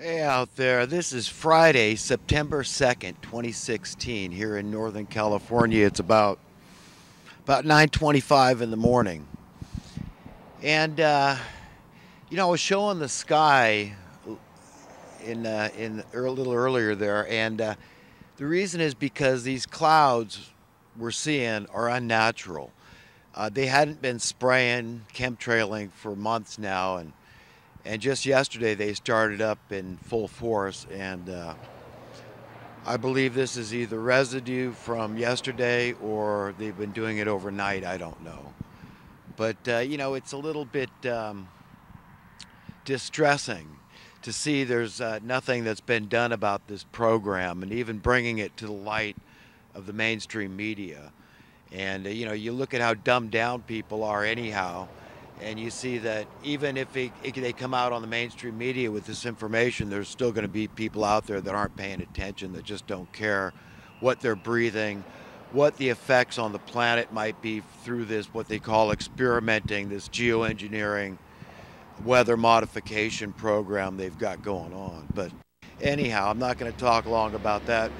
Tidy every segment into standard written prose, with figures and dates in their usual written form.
Hey out there, this is Friday, September 2nd, 2016 here in Northern California. It's about 9:25 in the morning. And I was showing the sky a little earlier there, and the reason is because these clouds we're seeing are unnatural. They hadn't been spraying, chemtrailing for months now, and just yesterday they started up in full force, and I believe this is either residue from yesterday or they've been doing it overnight. I don't know. But, it's a little bit distressing to see there's nothing that's been done about this program and even bringing it to the light of the mainstream media. And, you look at how dumbed down people are anyhow, and you see that even if they come out on the mainstream media with this information, there's still going to be people out there that aren't paying attention, that just don't care what they're breathing, what the effects on the planet might be through this, what they call experimenting, this geoengineering weather modification program they've got going on. But anyhow, I'm not going to talk long about that.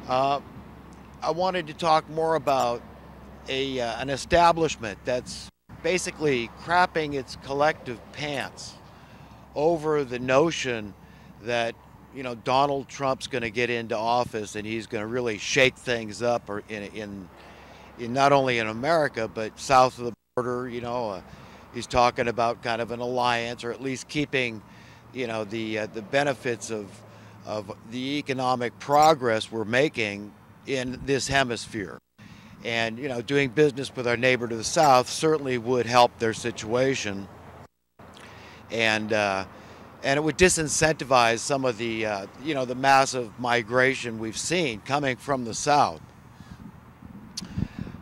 I wanted to talk more about an establishment that's basically crapping its collective pants over the notion that Donald Trump's going to get into office and he's going to really shake things up, or in not only in America but south of the border. He's talking about kind of an alliance, or at least keeping the benefits of the economic progress we're making in this hemisphere. And doing business with our neighbor to the south certainly would help their situation, and it would disincentivize some of the the massive migration we've seen coming from the south.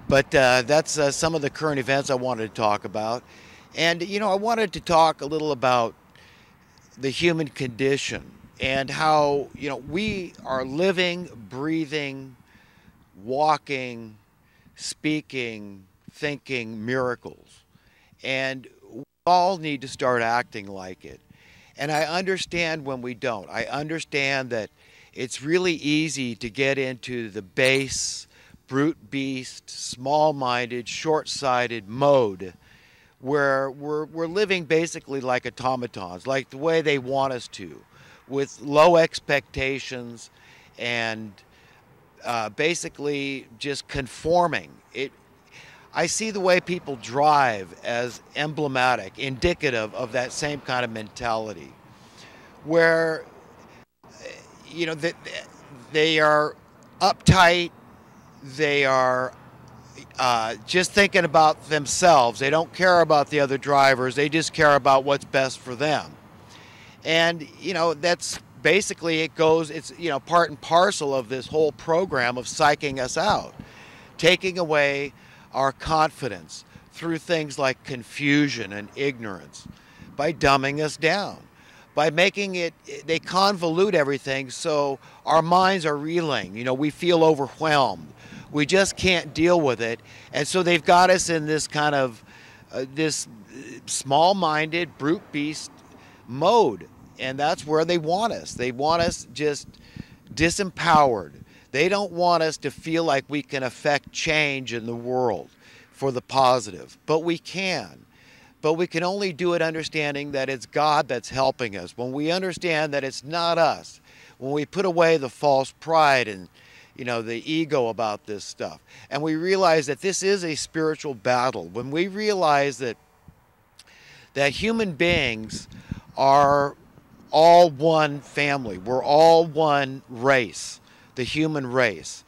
But that's some of the current events I wanted to talk about, and I wanted to talk a little about the human condition and how we are living, breathing, walking, speaking, thinking miracles, and we all need to start acting like it. And I understand when we don't. I understand that it's really easy to get into the base, brute beast, small-minded, short-sighted mode where we're living basically like automatons, like the way they want us to, with low expectations and basically just conforming. I see the way people drive as emblematic, indicative of that same kind of mentality, where they are uptight, they are just thinking about themselves. They don't care about the other drivers. They just care about what's best for them. And that's basically it's part and parcel of this whole program of psyching us out, taking away our confidence through things like confusion and ignorance, by dumbing us down, by making they convolute everything so our minds are reeling. We feel overwhelmed. We just can't deal with it. And so they've got us in this kind of this small-minded, brute beast mode. And that's where they want us. They want us just disempowered. They don't want us to feel like we can affect change in the world for the positive. But we can. But we can only do it understanding that it's God that's helping us. When we understand that it's not us, when we put away the false pride and the ego about this stuff, and we realize that this is a spiritual battle, when we realize that human beings are all one family, we're all one race, the human race,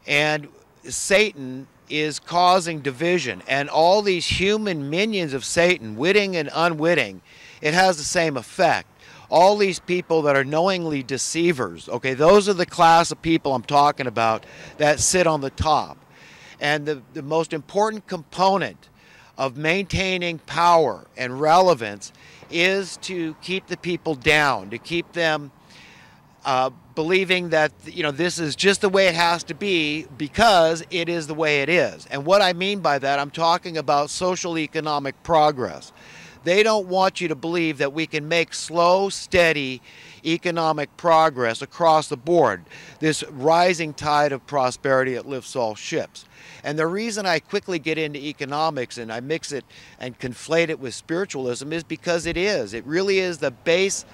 and Satan is causing division, and all these human minions of Satan, witting and unwitting, it has the same effect. All these people that are knowingly deceivers, okay, those are the class of people I'm talking about that sit on the top. And the most important component of maintaining power and relevance is to keep the people down, to keep them believing that this is just the way it has to be because it is the way it is. And what I mean by that, I'm talking about social economic progress. They don't want you to believe that we can make slow, steady economic progress across the board, this rising tide of prosperity that lifts all ships. And the reason I quickly get into economics and I mix it and conflate it with spiritualism is because it really is the base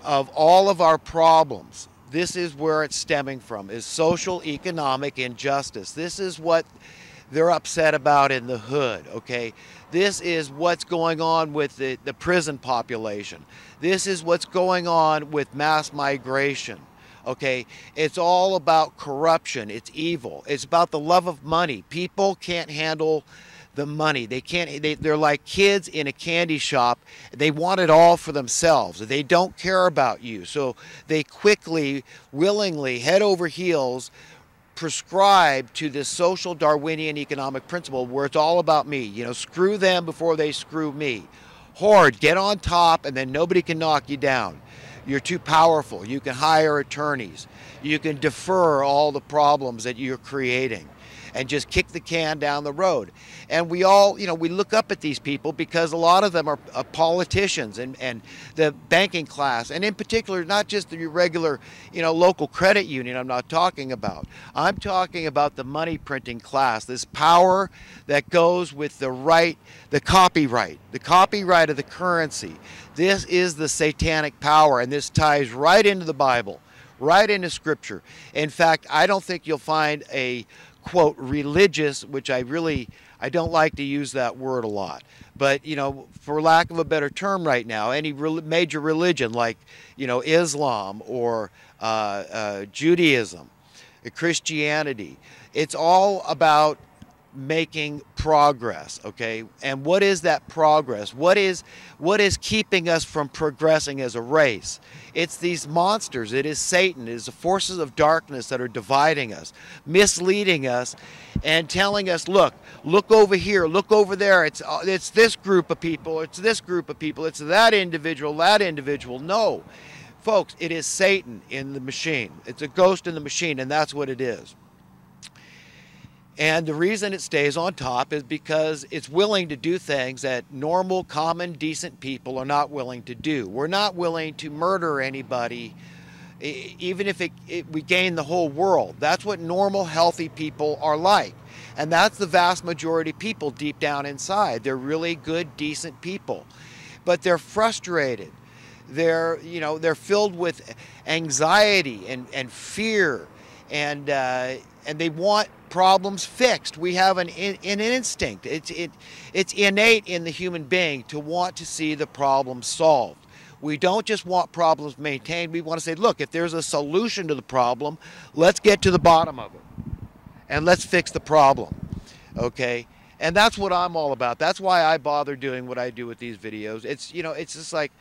of all of our problems. This is where it's stemming from, is social economic injustice. This is what they're upset about in the hood, okay? This is what's going on with the prison population. This is what's going on with mass migration, okay? It's all about corruption. It's evil. It's about the love of money. People can't handle the money. They're like kids in a candy shop. They want it all for themselves. They don't care about you. So they quickly, willingly, head over heels, prescribe to this social Darwinian economic principle where it's all about me. You know, screw them before they screw me. Hoard, get on top, and then nobody can knock you down. You're too powerful. You can hire attorneys. You can defer all the problems that you're creating and just kick the can down the road. And we all, you know, we look up at these people because a lot of them are politicians and the banking class, and in particular, not just the regular, you know, local credit union I'm not talking about. I'm talking about the money printing class, this power that goes with the copyright of the currency. This is the satanic power, and this ties right into the Bible, right into Scripture. In fact, I don't think you'll find a quote religious, which I don't like to use that word a lot, but you know, for lack of a better term right now, any major religion like, you know, Islam or Judaism, Christianity, it's all about making progress, okay? And what is that progress? What is keeping us from progressing as a race? It's these monsters. It is Satan. It is the forces of darkness that are dividing us, misleading us, and telling us, look over here, look over there. It's this group of people. It's this group of people. It's that individual, that individual. No, folks, it is Satan in the machine. It's a ghost in the machine, and that's what it is. And the reason it stays on top is because it's willing to do things that normal, common, decent people are not willing to do. We're not willing to murder anybody, even if we gain the whole world. That's what normal, healthy people are like. And that's the vast majority of people deep down inside. They're really good, decent people. But they're frustrated. They're filled with anxiety and fear, and they want problems fixed. We have an instinct. It's innate in the human being to want to see the problem solved. We don't just want problems maintained. We want to say, look, if there's a solution to the problem, let's get to the bottom of it and let's fix the problem, okay? And that's what I'm all about. That's why I bother doing what I do with these videos. It's, you know, it's just like,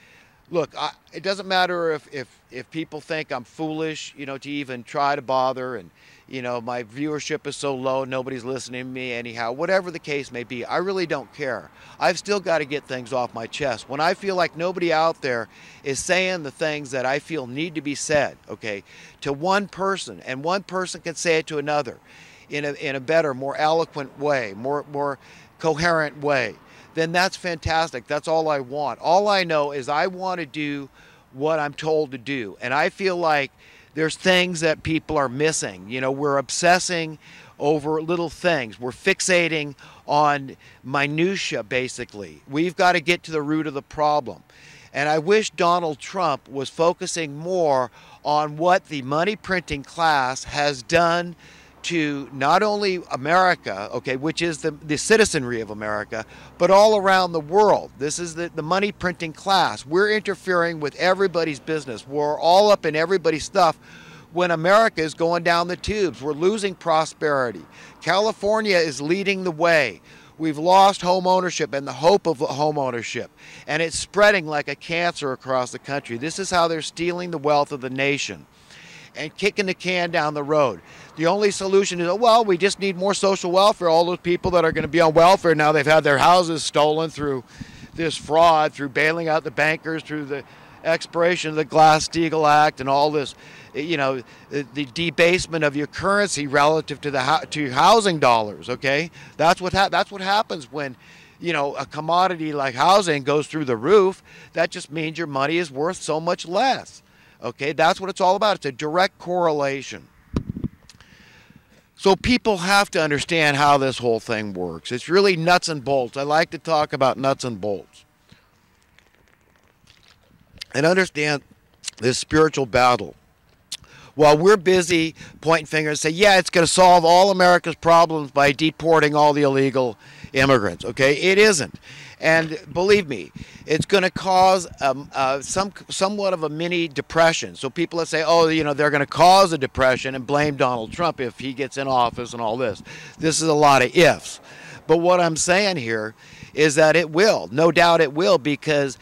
look, it doesn't matter if people think I'm foolish, you know, to even try to bother, and you know, my viewership is so low, nobody's listening to me anyhow, whatever the case may be. I really don't care. I've still got to get things off my chest. When I feel like nobody out there is saying the things that I feel need to be said, okay, to one person, and one person can say it to another in a better, more eloquent way, more coherent way, then that's fantastic. That's all I want. All I know is I want to do what I'm told to do. And I feel like there's things that people are missing. You know, we're obsessing over little things. We're fixating on minutia, basically. We've got to get to the root of the problem. And I wish Donald Trump was focusing more on what the money printing class has done to not only America, okay, which is the citizenry of America, but all around the world. This is the money printing class. We're interfering with everybody's business. We're all up in everybody's stuff when America is going down the tubes. We're losing prosperity. California is leading the way. We've lost home ownership and the hope of home ownership, and it's spreading like a cancer across the country. This is how they're stealing the wealth of the nation and kicking the can down the road. The only solution is, well, we just need more social welfare. All those people that are going to be on welfare now, they've had their houses stolen through this fraud, through bailing out the bankers, through the expiration of the Glass-Steagall Act and all this, you know, the debasement of your currency relative to to housing dollars, okay? That's what happens when, you know, a commodity like housing goes through the roof. That just means your money is worth so much less. Okay, that's what it's all about. It's a direct correlation. So people have to understand how this whole thing works. It's really nuts and bolts. I like to talk about nuts and bolts. And understand this spiritual battle. While we're busy pointing fingers and say, yeah, it's going to solve all America's problems by deporting all the illegal immigrants. Okay, it isn't. And believe me, it's going to cause somewhat of a mini depression. So people that say, oh, you know, they're going to cause a depression and blame Donald Trump if he gets in office and all this. This is a lot of ifs. But what I'm saying here is that it will. No doubt it will, because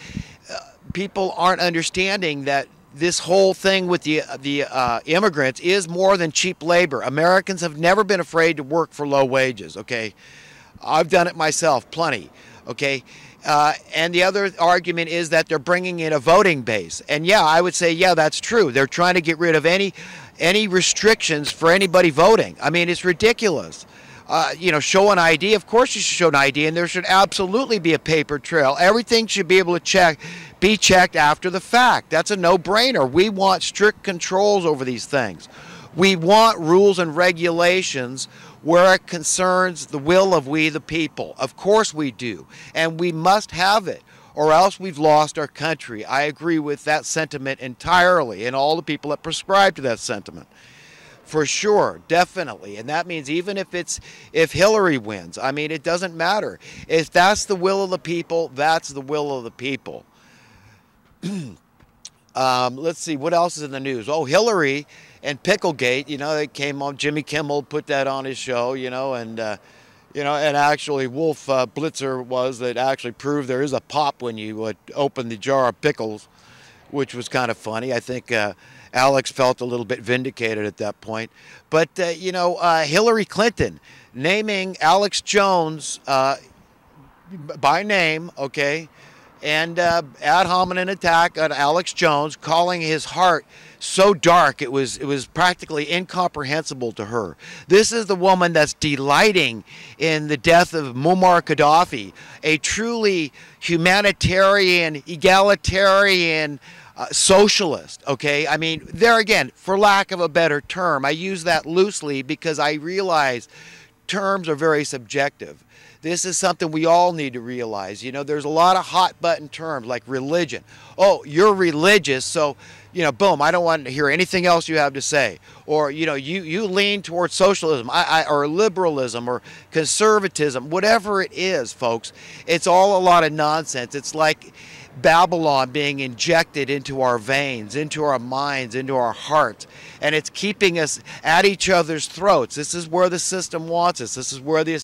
people aren't understanding that this whole thing with the immigrants is more than cheap labor. Americans have never been afraid to work for low wages, okay? I've done it myself, plenty, okay? And the other argument is that they're bringing in a voting base. And yeah, I would say, yeah, that's true. They're trying to get rid of any restrictions for anybody voting. I mean, it's ridiculous. You know, show an ID. Of course you should show an ID, and there should absolutely be a paper trail. Everything should be able to be checked after the fact. That's a no-brainer. We want strict controls over these things. We want rules and regulations where it concerns the will of we the people. Of course we do. And we must have it, or else we've lost our country. I agree with that sentiment entirely, and all the people that prescribe to that sentiment. For sure, definitely. And that means even if Hillary wins, I mean, it doesn't matter. If that's the will of the people, that's the will of the people. Let's see, what else is in the news? Oh, Hillary and Picklegate, you know, they came on, Jimmy Kimmel put that on his show, you know, and actually Wolf Blitzer that actually proved there is a pop when you open the jar of pickles, which was kind of funny. I think Alex felt a little bit vindicated at that point. But, Hillary Clinton naming Alex Jones by name, okay, and ad hominem attack on Alex Jones, calling his heart so dark it was practically incomprehensible to her. This is the woman that's delighting in the death of Muammar Gaddafi, a truly humanitarian, egalitarian socialist, okay? I mean, there again, for lack of a better term, I use that loosely because I realize terms are very subjective. This is something we all need to realize. You know, there's a lot of hot button terms like religion. Oh, you're religious, so, boom, I don't want to hear anything else you have to say. Or, you lean towards socialism or liberalism or conservatism, whatever it is, folks. It's all a lot of nonsense. It's like Babylon being injected into our veins, into our minds, into our hearts, and it's keeping us at each other's throats. This is where the system wants us. This is where the